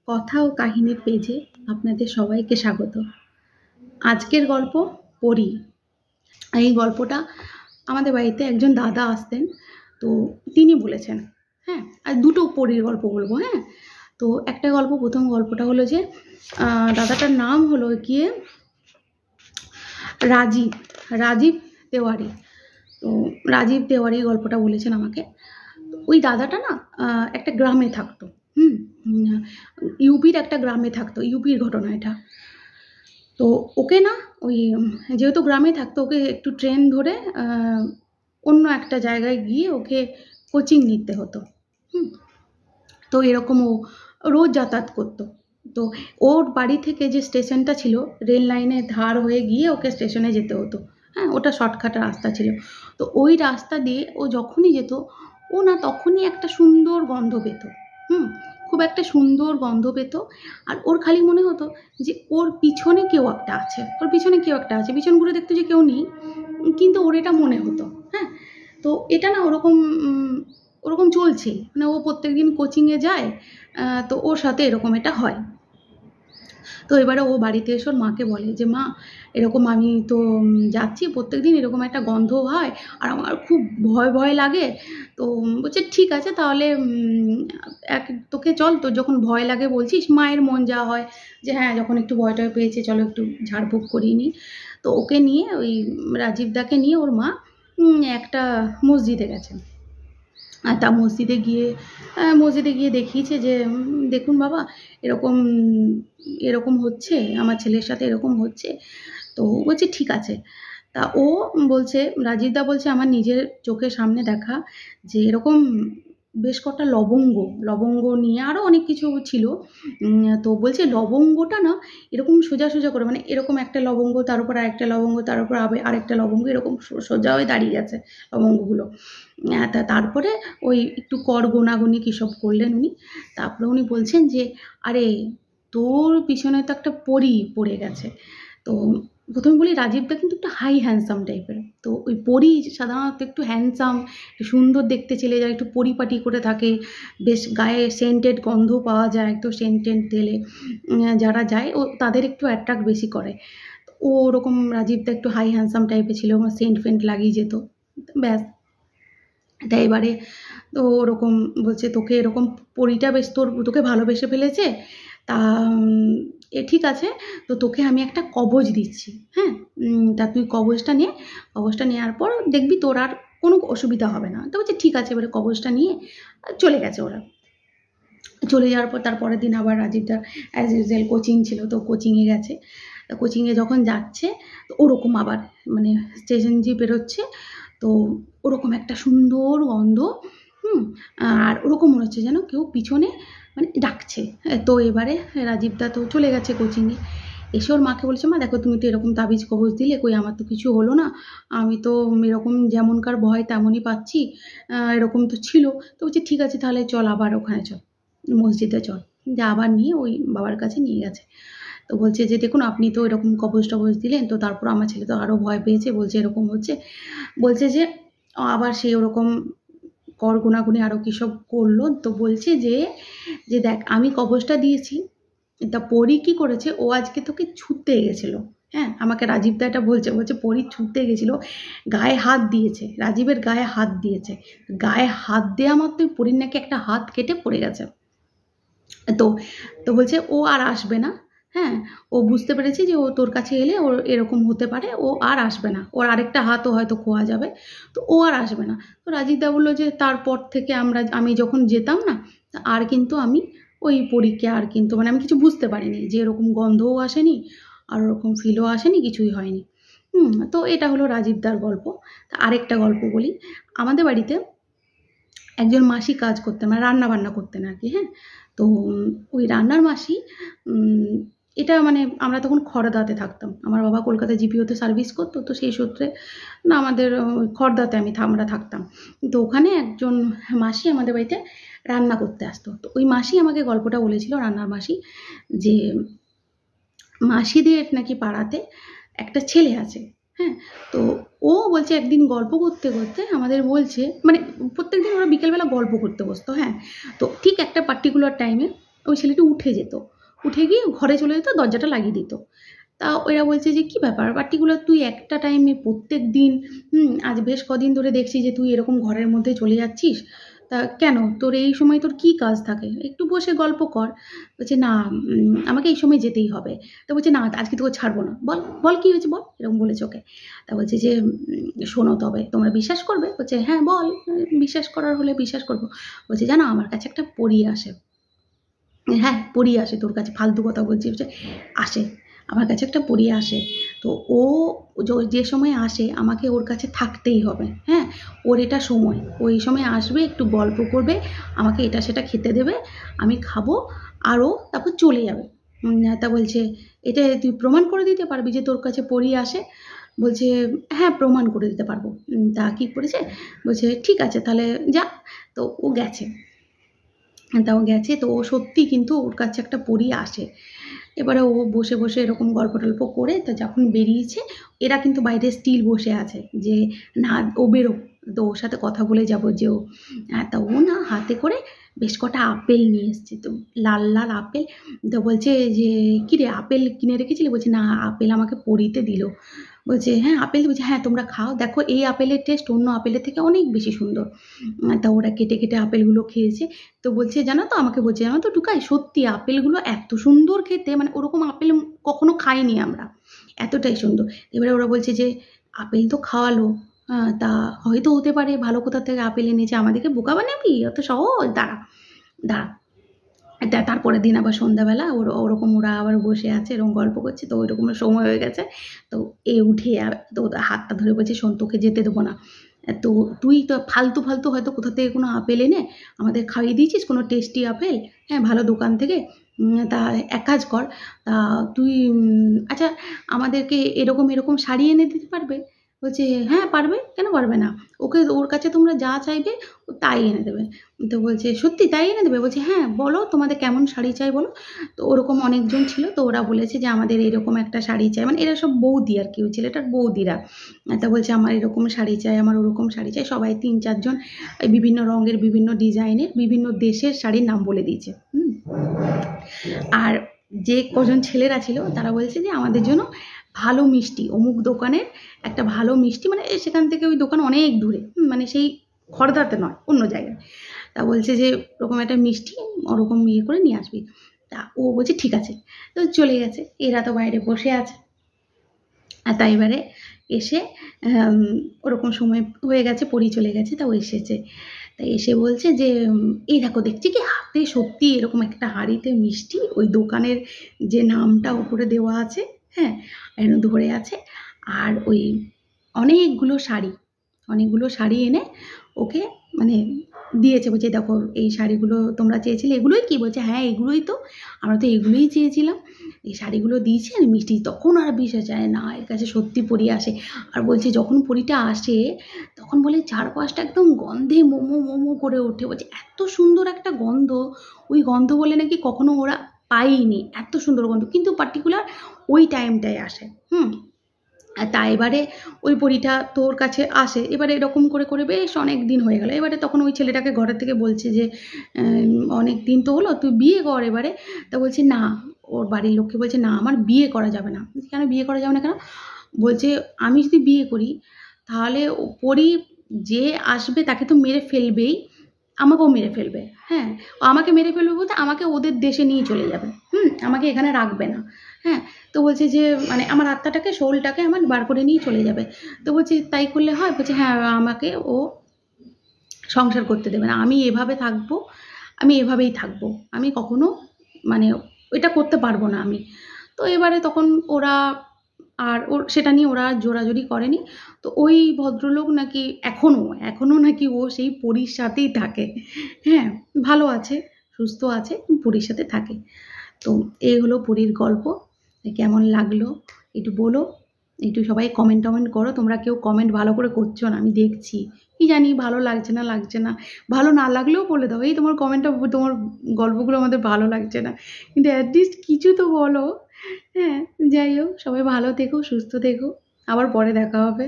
কথা ও কাহিনীর পেজে আপনাদের সবাইকে স্বাগত। আজকের গল্প পরী। এই গল্পটা আমাদের বাড়িতে একজন দাদা আসতেন, তো তিনি বলেছেন। হ্যাঁ, আর দুটো পরীর গল্প বলবো। হ্যাঁ, তো একটা গল্প, প্রথম গল্পটা হলো যে দাদাটার নাম হলো গিয়ে রাজীব রাজীব তেওয়ারি। তো রাজীব তেওয়ারি গল্পটা বলেছেন আমাকে। ওই দাদাটা না একটা গ্রামে থাকতো। ইউপির একটা গ্রামে থাকতো, ইউপির ঘটনা এটা। তো ওকে না ওই যেহেতু গ্রামে থাকতো, ওকে একটু ট্রেন ধরে অন্য একটা জায়গায় গিয়ে ওকে কোচিং নিতে হতো। তো এরকম ও রোজ যাতায়াত করতো। তো ওর বাড়ি থেকে যে স্টেশনটা ছিল, রেল লাইনের ধার হয়ে গিয়ে ওকে স্টেশনে যেতে হতো। হ্যাঁ, ওটা শর্টকাট রাস্তা ছিল। তো ওই রাস্তা দিয়ে ও যখনই যেত, ও না তখনই একটা সুন্দর গন্ধ পেত। খুব একটা সুন্দর গন্ধ পেত। আর ওর খালি মনে হতো যে ওর পিছনে কেউ একটা আছে, ওর পিছনে কেউ একটা আছে। পিছন ঘুরে দেখতো যে কেউ নেই, কিন্তু ওর এটা মনে হতো। হ্যাঁ, তো এটা না ওরকম ওরকম চলছে, মানে ও প্রত্যেকদিন কোচিংয়ে যায়, তো ওর সাথে এরকম এটা হয়। তো এবারে ও বাড়িতে এসে ওর মাকে বলে যে মা, এরকম আমি তো যাচ্ছি প্রত্যেকদিন, এরকম একটা গন্ধ হয় আর আমার খুব ভয় ভয় লাগে। তো বলছে ঠিক আছে তাহলে তোকে চল, তোর যখন ভয় লাগে বলছিস, মায়ের মন যা হয় যে হ্যাঁ যখন একটু ভয় টয় পেয়েছে চলো একটু ঝাড়ফুঁক করিয়ে নিই। তো ওকে নিয়ে ওই রাজীবদাকে নিয়ে ওর মা একটা মসজিদে গেছেন। আর তা মসজিদে গিয়ে দেখিয়েছে যে দেখুন বাবা, এরকম এরকম হচ্ছে, আমার ছেলের সাথে এরকম হচ্ছে। তো বলছে ঠিক আছে। তা ও বলছে, রাজীবদা বলছে আমার নিজের চোখের সামনে দেখা যে এরকম বেশ কটা লবঙ্গ নিয়ে আরও অনেক কিছু ছিল। তো বলছে লবঙ্গটা না এরকম সোজা সোজা করে, মানে এরকম একটা লবঙ্গ তার উপর আরেকটা লবঙ্গ তার উপর আরেকটা লবঙ্গ, এরকম সোজা হয়ে দাঁড়িয়ে গেছে লবঙ্গগুলো। তারপরে ওই একটু কর গোনাগুনি কী সব করলেন উনি। তারপরে উনি বলছেন যে আরে তোর পিছনে তো একটা পরী পড়ে গেছে। তো প্রথমে বলি রাজীবদা কিন্তু একটু হাই হ্যান্ডসাম টাইপের। তো ওই পরী সাধারণত একটু হ্যান্ডসাম, একটু সুন্দর দেখতে ছেলে, যারা একটু পরিপাটি করে থাকে, বেশ গায়ে সেন্টেড গন্ধ পাওয়া যায়, একটু সেন্টেড তেলে যারা যায় ও তাদের একটু অ্যাট্রাক্ট বেশি করে। ও ওরকম রাজীবদা একটু হাই হ্যান্ডসাম টাইপের ছিল, সেন্ট ফেন্ট লাগিয়ে যেত, ব্যাস। তা এবারে তো ওরকম বলছে তোকে এরকম পরীটা বেশ তোকে ভালোবেসে ফেলেছে। তা ঠিক আছে, তো তোকে আমি একটা কবজ দিচ্ছি। হ্যাঁ, তা তুই কবজটা নেওয়ার পর দেখবি তোর আর কোনো অসুবিধা হবে না। তো বলছে ঠিক আছে। এবারে কবজটা নিয়ে চলে গেছে ওরা। চলে যাওয়ার পর তারপরের দিন আবার রাজীবদার অ্যাজ ইউজুয়াল কোচিং ছিল, তো কোচিংয়ে গেছে। তো কোচিংয়ে যখন যাচ্ছে তো ওরকম আবার মানে স্টেশন যে বেরোচ্ছে, তো ওরকম একটা সুন্দর গন্ধ। আর ওরকম মনে হচ্ছে যেন কেউ পিছনে মানে ডাকছে। তো এবারে রাজীবদা তো চলে গেছে কোচিংয়ে। এসে ওর মাকে বলছে মা দেখো তুমি তো এরকম তাবিজ কবজ দিলে, কই আমার তো কিছু হলো না, আমি তো এরকম যেমনকার ভয় তেমনই পাচ্ছি, এরকম তো ছিল। তো বলছে ঠিক আছে তাহলে চল আবার ওখানে চল, মসজিদে চল। যে আবার নিয়ে ওই বাবার কাছে নিয়ে গেছে। তো বলছে যে দেখুন আপনি তো এরকম কবজ টবজ দিলেন, তো তারপর আমার ছেলে তো আরও ভয় পেয়েছে, বলছে এরকম হচ্ছে। বলছে যে আবার সে ওরকম কর গোনাগুনি আরও কী সব করলো। তো বলছে যে দেখ আমি কবজটা দিয়েছি, তা পরী কী করেছে, ও আজকে তোকে ছুঁতে গেছিলো। হ্যাঁ, আমাকে রাজীবদা এটা বলছে পরী ছুঁতে গেছিলো, গায়ে হাত দিয়েছে, রাজীবের গায়ে হাত দিয়েছে। গায়ে হাত দেওয়া মাত্রই পরীর নাকি একটা হাত কেটে পড়ে গেছে। তো তো বলছে ও আর আসবে না। হ্যাঁ, ও বুঝতে পেরেছে যে ও তোর কাছে এলে ওর এরকম হতে পারে, ও আর আসবে না, ওর আরেকটা হাতও হয়তো খোয়া যাবে, তো ও আর আসবে না। তো রাজীবদা বললো যে তারপর থেকে আমি যখন যেতাম না, আর কিন্তু আমি ওই পরীকে আর কিন্তু মানে আমি কিছু বুঝতে পারিনি, যে এরকম গন্ধও আসেনি আর ওরকম ফিলও আসেনি, কিছুই হয়নি। তো এটা হলো রাজীবদার গল্প। আরেকটা গল্প বলি। আমাদের বাড়িতে একজন মাসি কাজ করতেন, মানে রান্না বান্না করতেন আর কি। হ্যাঁ, তো ওই রান্নার মাসি এটা মানে আমরা তখন খড়দাতে থাকতাম, আমার বাবা কলকাতায় জিপিওতে সার্ভিস করতো, তো সেই সূত্রে না আমাদের খড়দাতে আমরা থাকতাম। তো ওখানে একজন মাসি আমাদের বাড়িতে রান্না করতে আসতো। তো ওই মাসি আমাকে গল্পটা বলেছিল, রান্নার মাসি, যে মাসিদের নাকি পাড়াতে একটা ছেলে আছে। হ্যাঁ, তো ও বলছে একদিন গল্প করতে করতে আমাদের বলছে, মানে প্রত্যেকদিন ওরা বিকেলবেলা গল্প করতে বসতো। হ্যাঁ, তো ঠিক একটা পার্টিকুলার টাইমে ওই ছেলেটি উঠে যেত, উঠে গিয়ে ঘরে চলে যেত, দরজাটা লাগিয়ে দিত। তা ওরা বলছে যে কী ব্যাপার পার্টিকুলার তুই একটা টাইমে প্রত্যেক দিন, আজ বেশ কদিন ধরে দেখছি যে তুই এরকম ঘরের মধ্যে চলে যাচ্ছিস, তা কেন তোর এই সময় তোর কী কাজ থাকে, একটু বসে গল্প কর। বলছে না আমাকে এই সময় যেতেই হবে। তা বলছে না আজকে তোকে ছাড়বো না, বল বল কী হয়েছে বল, এরকম বলেছে ওকে। তা বলছে যে শোনো তবে তোমরা বিশ্বাস করবে, বলছে হ্যাঁ বল, বিশ্বাস করার হলে বিশ্বাস করবো। বলছে জানো আমার কাছে একটা পরী আসে। হ্যাঁ পরী আসে তোর কাছে, ফালতু কথা বলছি, বলছে আসে আমার কাছে একটা পরী আসে। তো ও যে সময় আসে আমাকে ওর কাছে থাকতেই হবে, হ্যাঁ ওর এটা সময়, ও এই সময় আসবে, একটু গল্প করবে, আমাকে এটা সেটা খেতে দেবে, আমি খাবো, আর ও তারপর চলে যাবে। তা বলছে এটা তুই প্রমাণ করে দিতে পারবি যে তোর কাছে পরী আসে? বলছে হ্যাঁ প্রমাণ করে দিতে পারবো। তা কী করেছে, বলছে ঠিক আছে তাহলে যা। তো ও গেছে, তাও গেছে, তো ও সত্যি কিন্তু ওর কাছে একটা পরী আসে। এবারে ও বসে বসে এরকম গল্প টল্প করে, তো যখন বেরিয়েছে এরা কিন্তু বাইরে স্টিল বসে আছে যে না ও বেরো, তো ওর সাথে কথা বলে যাবো যে ও। তা ও না হাতে করে বেশ কটা আপেল নিয়ে এসছে, তো লাল লাল আপেল। তো বলছে যে কী রে আপেল কিনে রেখেছিলি? বলছে না আপেল আমাকে পরীতে দিল। বলছে হ্যাঁ আপেল, বলছে হ্যাঁ তোমরা খাও, দেখো এই আপেলের টেস্ট অন্য আপেলের থেকে অনেক বেশি সুন্দর। তা ওরা কেটে কেটে আপেলগুলো খেয়েছে। তো বলছে জানো তো, আমাকে বলছে জানো তো টুকাই, সত্যি আপেলগুলো এত সুন্দর খেতে, মানে ওরকম আপেল কখনো খাইনি আমরা, এতটাই সুন্দর। এবারে ওরা বলছে যে আপেল তো খাওয়ালো, তা হয়তো হতে পারে ভালো কোথা থেকে আপেল এনেছে, আমাদেরকে বোকা বানাবি, অত সহজ, দাঁড়া দাঁড়া। তারপরের দিন আবার সন্ধ্যাবেলা ওরকম ওরা আবার বসে আছে এরকম গল্প করছে, তো ওইরকম সময় হয়ে গেছে। তো এ উঠে তো হাতটা ধরে বলছে শোন তোকে যেতে দেবো না, তো তুই তো ফালতু ফালতু হয়তো কোথা থেকে কোনো আপেল এনে আমাদের খাইয়ে দিয়েছিস, কোনো টেস্টি আপেল, হ্যাঁ ভালো দোকান থেকে। তা এক কাজ কর, তা তুই আচ্ছা আমাদেরকে এরকম এরকম শাড়ি এনে দিতে পারবে? বলছে হ্যাঁ পারবে, কেন পারবে না, ওকে ওর কাছে তোমরা যা চাইবে ও তাই এনে দেবে। তো বলছে সত্যি তাই এনে দেবে? বলছে হ্যাঁ বলো তোমাদের কেমন শাড়ি চাই বলো। তো ওরকম অনেকজন ছিল, তো ওরা বলেছে যে আমাদের এরকম একটা শাড়ি চাই, মানে এরা সব বৌদি আর কি, ওই ছেলেটার বৌদিরা। তা বলছে আমার এরকম শাড়ি চাই, আমার ওরকম শাড়ি চাই, সবাই 3-4 জন বিভিন্ন রঙের বিভিন্ন ডিজাইনের বিভিন্ন দেশের শাড়ির নাম বলে দিয়েছে। আর যে কজন ছেলেরা ছিল তারা বলছে যে আমাদের জন্য ভালো মিষ্টি, অমুক দোকানের একটা ভালো মিষ্টি, মানে সেখান থেকে ওই দোকান অনেক দূরে, মানে সেই খড়দাতে নয় অন্য জায়গায়। তা বলছে যে ওরকম একটা মিষ্টি ওরকম ইয়ে করে নিয়ে আসবি। তা ও বলছে ঠিক আছে, তো চলে গেছে। এরা তো বাইরে বসে আছে, আর তাই এবারে এসে ওরকম সময় হয়ে গেছে, পরী চলে গেছে, তা ও এসেছে। তাই এসে বলছে যে এই দেখো দেখছি কি হাতে সত্যি এরকম একটা হাঁড়িতে মিষ্টি, ওই দোকানের যে নামটা উপরে দেওয়া আছে, হ্যাঁ এনে ধরে আছে, আর ওই অনেকগুলো শাড়ি এনে ওকে মানে দিয়েছে। বলছে দেখো এই শাড়িগুলো তোমরা চেয়েছিলে, এগুলোই কি? বলছে হ্যাঁ এগুলোই তো, আমরা তো এগুলোই চেয়েছিলাম, এই শাড়িগুলো দিয়েছে আর মিষ্টি। তখন আর বিশ্বাস যায় না এর কাছে সত্যি পরী আসে। আর বলছে যখন পরীটা আসে তখন বলে চারপাশটা একদম গন্ধে মোমো মোমো করে ওঠে, বলছে এত সুন্দর একটা গন্ধ, ওই গন্ধ বলে নাকি কখনো ওরা পায়নি, এত সুন্দর গন্ধ, কিন্তু পার্টিকুলার ওই টাইমটায় আসে। তা এবারে ওই পরীটা তোর কাছে আসে, এবারে এরকম করে করে বেশ অনেক দিন হয়ে গেল। এবারে তখন ওই ছেলেটাকে ঘরের থেকে বলছে যে অনেক দিন তো হলো, তুই বিয়ে কর এবারে। তা বলছে না, ওর বাড়ির লোককে বলছে না আমার বিয়ে করা যাবে না। কেন বিয়ে করা যাবে না কেন? বলছে আমি যদি বিয়ে করি তাহলে পরী যে আসবে তাকে তো মেরে ফেলবেই, আমাকেও মেরে ফেলবে, হ্যাঁ আমাকে মেরে ফেলবে বলতে আমাকে ওদের দেশে নিয়ে চলে যাবে, আমাকে এখানে রাখবে না, হ্যাঁ। তো বলছে যে মানে আমার আত্মাটাকে সোলটাকে আমার বার করে নিয়ে চলে যাবে। তো বলছে তাই করলে হয়? বলছে হ্যাঁ আমাকে ও সংসার করতে দেবে না, আমি এভাবে থাকবো, আমি এভাবেই থাকবো, আমি কখনো মানে এটা করতে পারবো না আমি। তো এবারে তখন ওরা আর ওর সেটা নিয়ে ওরা জোরাজুরি করেনি। তো ওই ভদ্রলোক নাকি এখনও নাকি ও সেই পরীর সাথেই থাকে, হ্যাঁ ভালো আছে, সুস্থ আছে, পরীর সাথে থাকে। তো এই হলো পরীর গল্প। কেমন লাগলো একটু বলো, একটু সবাই কমেন্ট টমেন্ট করো। তোমরা কেউ কমেন্ট ভালো করে করছো না, আমি দেখছি, কি জানি ভালো লাগছে না, ভালো না লাগলেও বলে দাও, এই তোমার কমেন্টটা, তোমার গল্পগুলো আমাদের ভালো লাগছে না, কিন্তু অ্যাটলিস্ট কিছু তো বলো। হ্যাঁ যাই হোক, সবাই ভালো থেকো, সুস্থ থেকো, আবার পরে দেখা হবে।